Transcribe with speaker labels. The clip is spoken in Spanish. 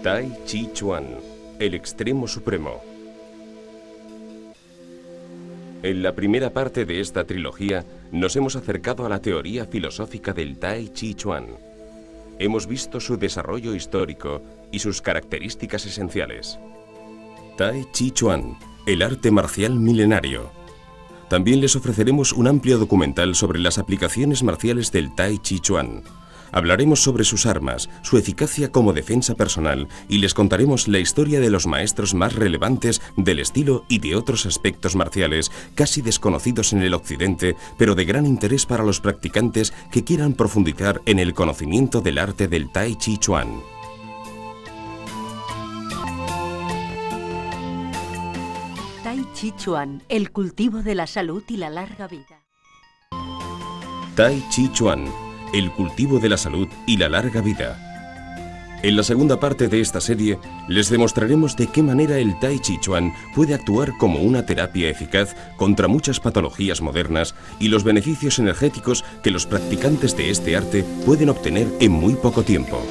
Speaker 1: Tai Chi Chuan, el extremo supremo. En la primera parte de esta trilogía nos hemos acercado a la teoría filosófica del Tai Chi Chuan. Hemos visto su desarrollo histórico y sus características esenciales. Tai Chi Chuan, el arte marcial milenario. También les ofreceremos un amplio documental sobre las aplicaciones marciales del Tai Chi Chuan. Hablaremos sobre sus armas, su eficacia como defensa personal y les contaremos la historia de los maestros más relevantes del estilo y de otros aspectos marciales casi desconocidos en el occidente, pero de gran interés para los practicantes que quieran profundizar en el conocimiento del arte del Tai Chi Chuan.
Speaker 2: Tai Chi Chuan, el cultivo de la salud y la larga vida.
Speaker 1: Tai Chi Chuan, el cultivo de la salud y la larga vida. En la segunda parte de esta serie les demostraremos de qué manera el Tai Chi Chuan puede actuar como una terapia eficaz contra muchas patologías modernas y los beneficios energéticos que los practicantes de este arte pueden obtener en muy poco tiempo.